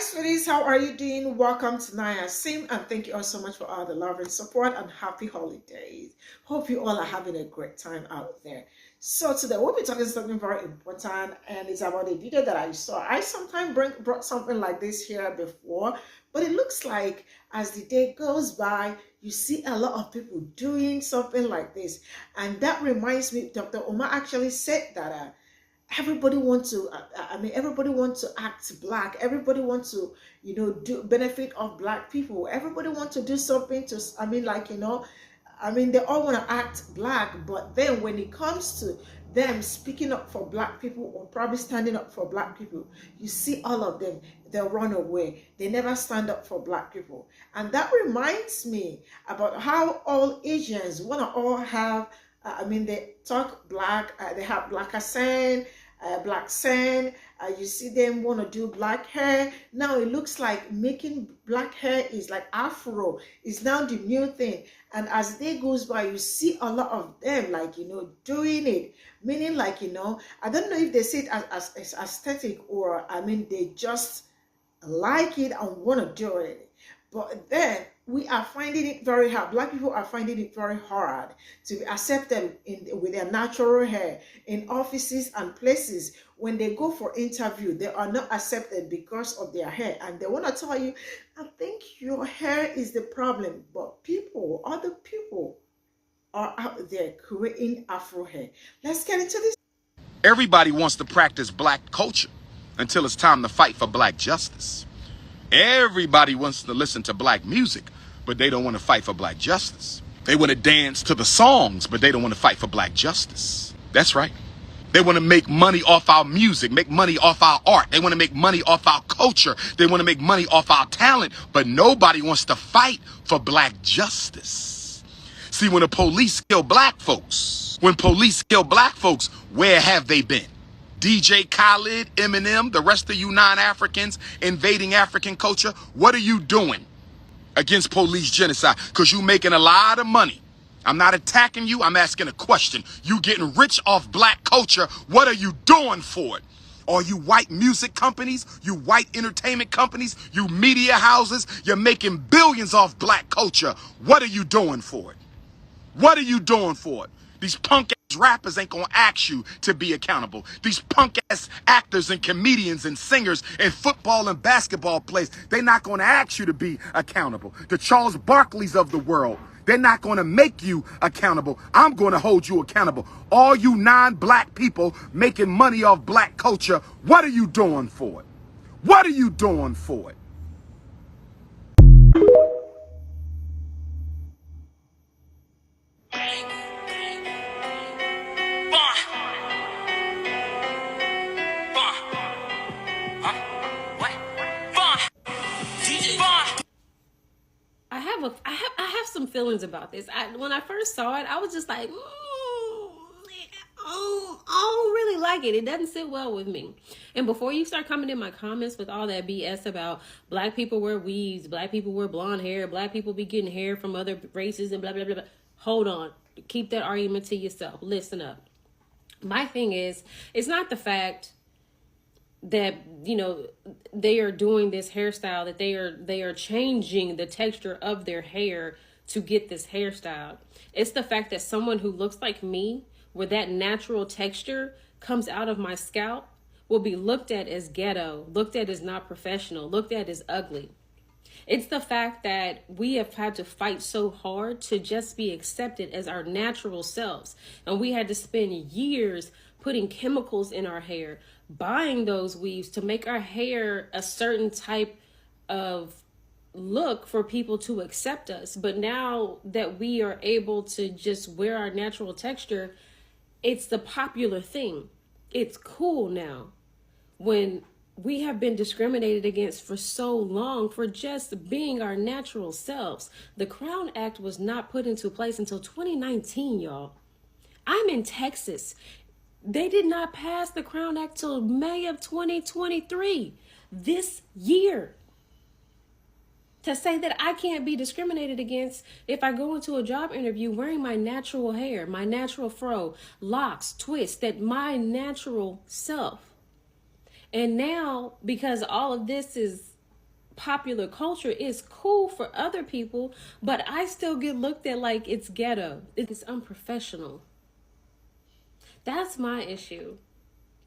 sweeties, how are you doing? Welcome to Naya Sim, and thank you all so much for all the love and support, and happy holidays. Hope you all are having a great time out there. So today we'll be talking something very important, and it's about a video that I saw. I sometimes brought something like this here before, but it looks like as the day goes by, you see a lot of people doing something like this, and that reminds me, Dr. Omar actually said that everybody wants to everybody wants to act black. Everybody wants to do benefit of black people. Everybody wants to do something to they all want to act black, but then when it comes to them speaking up for black people or probably standing up for black people, you see all of them, they'll run away. They never stand up for black people. And that reminds me about how all Asians want to all have they talk black, they have black accent, black accent. You see them want to do black hair. Now it looks like making black hair is like Afro, is now the new thing. And as the day goes by, you see a lot of them doing it. Meaning I don't know if they see it as aesthetic or they just like it and want to do it. But then we are finding it very hard. Black people are finding it very hard to be accepted with their natural hair in offices and places. When they go for interview, they are not accepted because of their hair. And they want to tell you, I think your hair is the problem. But other people are out there creating Afro hair. Let's get into this. Everybody wants to practice black culture until it's time to fight for black justice. Everybody wants to listen to black music, but they don't want to fight for black justice. They want to dance to the songs, but they don't want to fight for black justice. That's right. They want to make money off our music, make money off our art. They want to make money off our culture. They want to make money off our talent, but nobody wants to fight for black justice. See, when the police kill black folks, where have they been? DJ Khaled, Eminem, the rest of you non-Africans invading African culture, what are you doing against police genocide? Because you making a lot of money. I'm not attacking you. I'm asking a question. You getting rich off black culture. What are you doing for it? Are you white music companies? You white entertainment companies? You media houses? You're making billions off black culture. What are you doing for it? What are you doing for it? These punk ass rappers ain't gonna ask you to be accountable. These punk ass actors and comedians and singers and football and basketball players, they're not gonna ask you to be accountable. The Charles Barkleys of the world, they're not gonna make you accountable. I'm gonna hold you accountable. All you non-black people making money off black culture, what are you doing for it? What are you doing for it? I have some feelings about this. When I first saw it, I was just like, I don't really like it. It doesn't sit well with me. And before you start coming in my comments with all that BS about black people wear weaves, black people wear blonde hair, black people be getting hair from other races and blah, blah, blah, blah. Hold on. Keep that argument to yourself. Listen up. My thing is, it's not the fact that they are doing this hairstyle, that they are changing the texture of their hair to get this hairstyle. It's the fact that someone who looks like me, where that natural texture comes out of my scalp, will be looked at as ghetto, looked at as not professional, looked at as ugly. It's the fact that we have had to fight so hard to just be accepted as our natural selves. And we had to spend years putting chemicals in our hair, buying those weaves to make our hair a certain type of look for people to accept us. But now that we are able to just wear our natural texture, it's the popular thing. It's cool now. When we have been discriminated against for so long for just being our natural selves. The Crown Act was not put into place until 2019, y'all. I'm in Texas. They did not pass the Crown Act till May of 2023, this year. To say that I can't be discriminated against if I go into a job interview wearing my natural hair, my natural fro, locks, twists, that my natural self. And now, because all of this is popular culture is cool for other people, but I still get looked at like it's ghetto. It's unprofessional. That's my issue.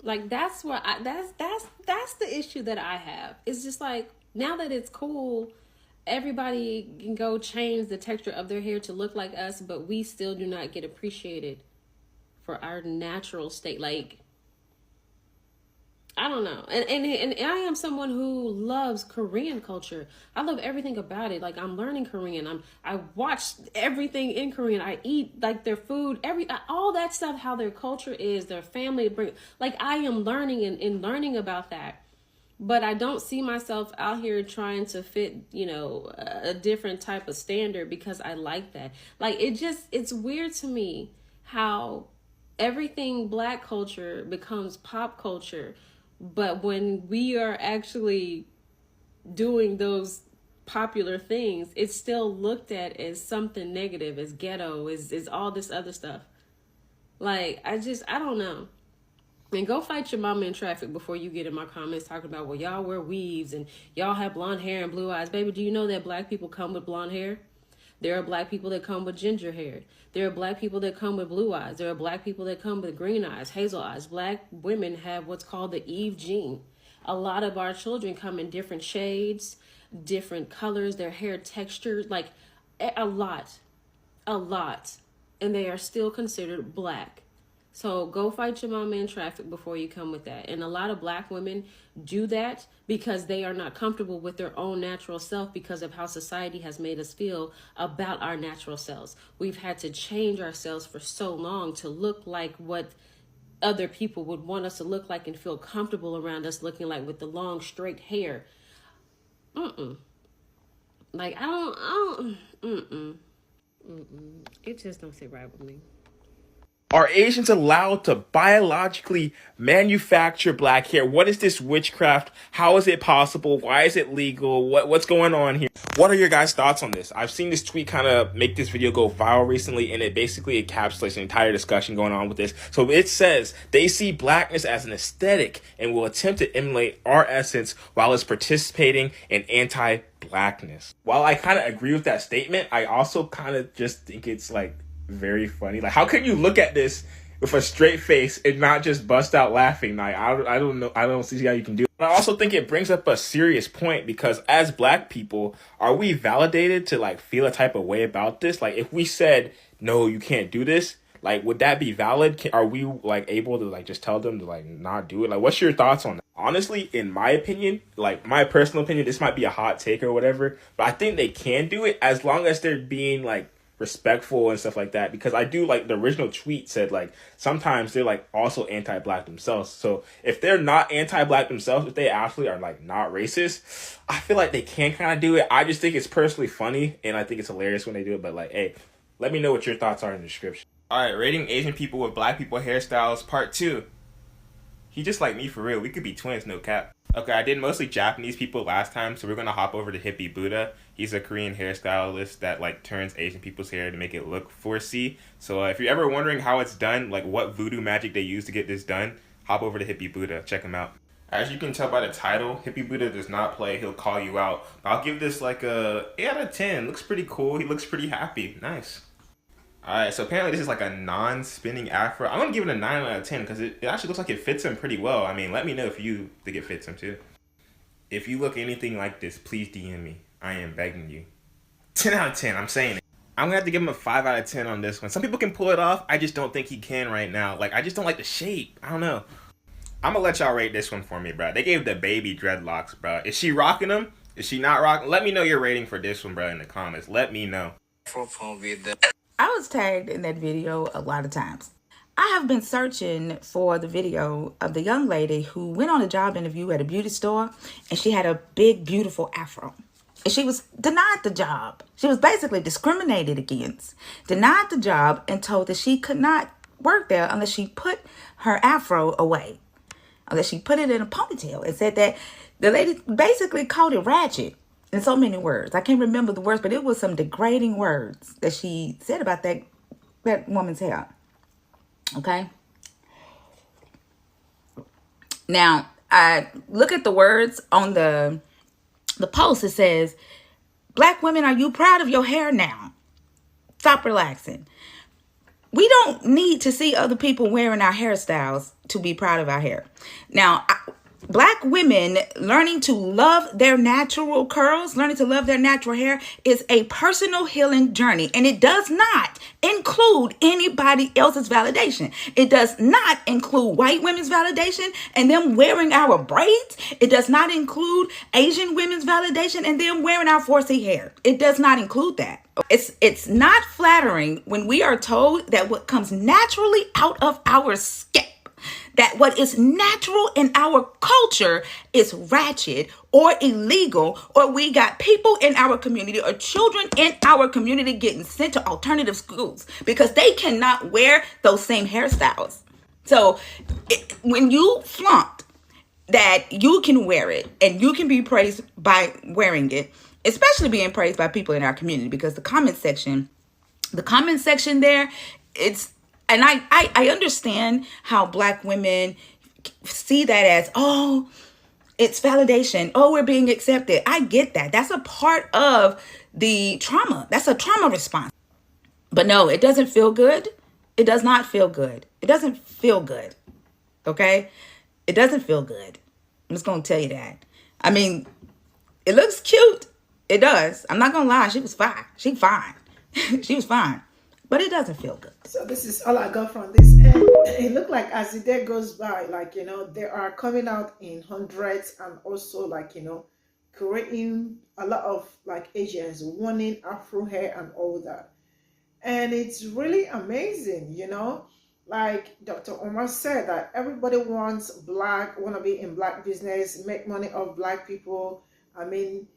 Like that's what I that's the issue that I have. It's just like now that it's cool, everybody can go change the texture of their hair to look like us, but we still do not get appreciated for our natural state. Like I don't know. And I am someone who loves Korean culture. I love everything about it. Like I'm learning Korean. I watch everything in Korean. I eat like their food, all that stuff, how their culture is, their family bring, like I am learning and learning about that. But I don't see myself out here trying to fit, a different type of standard because I like that. Like it's weird to me how everything Black culture becomes pop culture. But when we are actually doing those popular things, it's still looked at as something negative, as ghetto, as all this other stuff. Like, I don't know. And go fight your mama in traffic before you get in my comments talking about, well, y'all wear weaves and y'all have blonde hair and blue eyes. Baby, do you know that Black people come with blonde hair? There are Black people that come with ginger hair. There are Black people that come with blue eyes. There are Black people that come with green eyes, hazel eyes. Black women have what's called the Eve gene. A lot of our children come in different shades, different colors, their hair texture, like a lot. And they are still considered Black. So go fight your mama in traffic before you come with that. And a lot of Black women do that because they are not comfortable with their own natural self because of how society has made us feel about our natural selves. We've had to change ourselves for so long to look like what other people would want us to look like and feel comfortable around us looking like, with the long straight hair. Like it just don't sit right with me. Are Asians allowed to biologically manufacture black hair? What is this witchcraft? How is it possible? Why is it legal? What's going on here? What are your guys' thoughts on this? I've seen this tweet kind of make this video go viral recently, and it basically encapsulates an entire discussion going on with this. So it says they see blackness as an aesthetic and will attempt to emulate our essence while it's participating in anti-blackness. While I kind of agree with that statement, I also kind of just think it's like very funny. Like, how can you look at this with a straight face and not just bust out laughing? Like, I don't know. I don't see how you can do it. But I also think it brings up a serious point, because as Black people, are we validated to like feel a type of way about this? Like, if we said, no, you can't do this, like, would that be valid? Are we like able to like just tell them to like not do it? Like, what's your thoughts on that? Honestly, in my opinion, like my personal opinion, this might be a hot take or whatever, but I think they can do it as long as they're being like respectful and stuff like that, because I do like the original tweet said like sometimes they're like also anti-Black themselves. So if they're not anti-Black themselves, if they actually are like not racist, I feel like they can kind of do it. I just think it's personally funny and I think it's hilarious when they do it. But like, hey, let me know what your thoughts are in the description. All right, rating Asian people with Black people hairstyles part 2. He just like me for real. We could be twins, no cap. Okay, I did mostly Japanese people last time, so we're gonna hop over to Hippie Buddha. He's a Korean hairstylist that like turns Asian people's hair to make it look 4C. So if you're ever wondering how it's done, like what voodoo magic they use to get this done, hop over to Hippie Buddha. Check him out. As you can tell by the title, Hippie Buddha does not play. He'll call you out. I'll give this like a 8 out of 10. Looks pretty cool. He looks pretty happy. Nice. Alright, so apparently this is like a non-spinning afro. I'm gonna give it a 9 out of 10 because it actually looks like it fits him pretty well. I mean, let me know if you think it fits him too. If you look anything like this, please DM me. I am begging you. 10 out of 10, I'm saying it. I'm gonna have to give him a 5 out of 10 on this one. Some people can pull it off. I just don't think he can right now. Like, I just don't like the shape. I don't know. I'm gonna let y'all rate this one for me, bro. They gave the baby dreadlocks, bro. Is she rocking them? Is she not rocking? Let me know your rating for this one, bro, in the comments. Let me know. I was tagged in that video a lot of times. I have been searching for the video of the young lady who went on a job interview at a beauty store and she had a big, beautiful afro. And she was denied the job. She was basically discriminated against, denied the job, and told that she could not work there unless she put her afro away, unless she put it in a ponytail, and said that the lady basically called it ratchet. In so many words. I can't remember the words, but it was some degrading words that she said about that woman's hair. Okay? Now, I look at the words on the the post, it says, "Black women, are you proud of your hair now? Stop relaxing." We don't need to see other people wearing our hairstyles to be proud of our hair. Now, Black women learning to love their natural curls, learning to love their natural hair is a personal healing journey. And it does not include anybody else's validation. It does not include white women's validation and them wearing our braids. It does not include Asian women's validation and them wearing our 4C hair. It does not include that. It's not flattering when we are told that what comes naturally out of our scalp, that what is natural in our culture is ratchet or illegal, or we got people in our community or children in our community getting sent to alternative schools because they cannot wear those same hairstyles. So when you flaunt that you can wear it and you can be praised by wearing it, especially being praised by people in our community, because the comment section there, and I understand how Black women see that as, oh, it's validation. Oh, we're being accepted. I get that. That's a part of the trauma. That's a trauma response. But no, it doesn't feel good. It does not feel good. It doesn't feel good. Okay? It doesn't feel good. I'm just going to tell you that. I mean, it looks cute. It does. I'm not going to lie. She was fine. She fine. She was fine. But it doesn't feel good. So this is all I got from this. And it looked like as the day goes by, like, they are coming out in hundreds, and also, like, creating a lot of, like, Asians wanting Afro hair and all that. And it's really amazing, like Dr. Omar said, that everybody want to be in Black business, make money off Black people. I mean,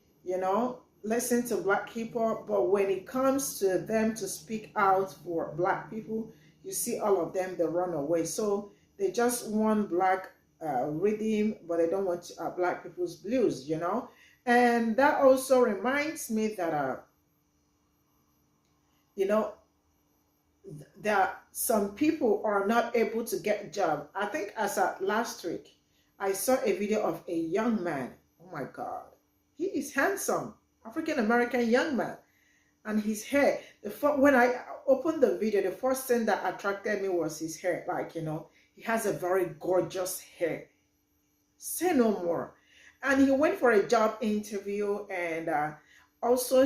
listen to Black people, but when it comes to them to speak out for Black people, you see all of them, they run away. So they just want Black rhythm, but they don't want Black people's blues, And that also reminds me that, that some people are not able to get a job. I think as of last week, I saw a video of a young man. Oh my God, he is handsome. African-American young man, and his hair. When I opened the video, the first thing that attracted me was his hair. Like, he has a very gorgeous hair. Say no more. And he went for a job interview, and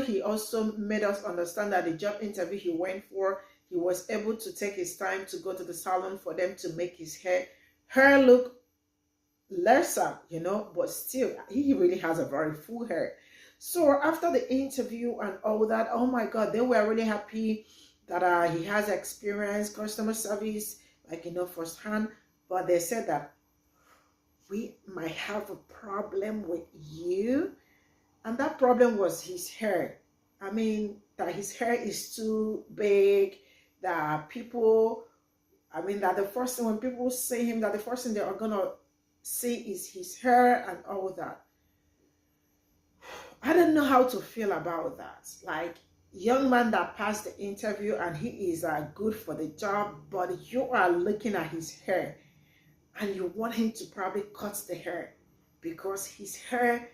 he also made us understand that the job interview he went for, he was able to take his time to go to the salon for them to make his hair look lesser, but still, he really has a very full hair. So after the interview and all that, oh my God, they were really happy that he has experience, customer service, like, firsthand. But they said that we might have a problem with you. And that problem was his hair. I mean, that his hair is too big, that that the first thing when people see him, that the first thing they are going to see is his hair and all that. I don't know how to feel about that. Like, young man that passed the interview and he is good for the job, but you are looking at his hair and you want him to probably cut the hair because his hair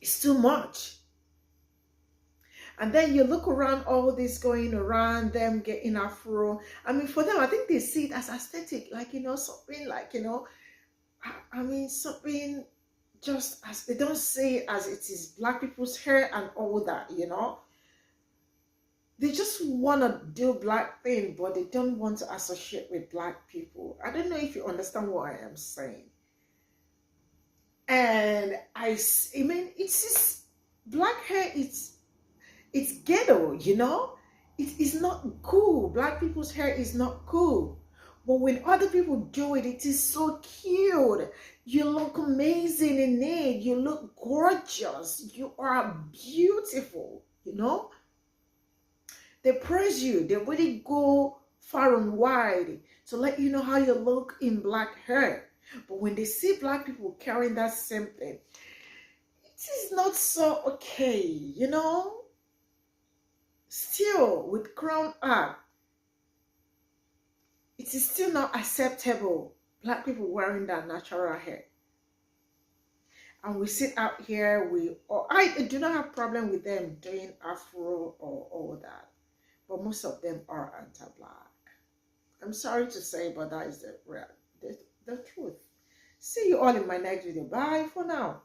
is too much. And then you look around, all this going around, them getting Afro. I mean, for them, I think they see it as aesthetic, like, something like, something just as they don't see it as it is Black people's hair and all that, They just want to do Black thing, but they don't want to associate with Black people. I don't know if you understand what I am saying. And I mean, it's just Black hair, it's ghetto, It is not cool. Black people's hair is not cool. But when other people do it, it is so cute. You look amazing in it. You look gorgeous. You are beautiful, They praise you. They really go far and wide to let you know how you look in Black hair. But when they see Black people carrying that same thing, it is not so okay, Still, with crown up, it is still not acceptable. Black people wearing that natural hair. And we sit out here, I do not have problem with them doing Afro or all that, but most of them are anti-black. I'm sorry to say, but that is the truth. See you all in my next video. Bye for now.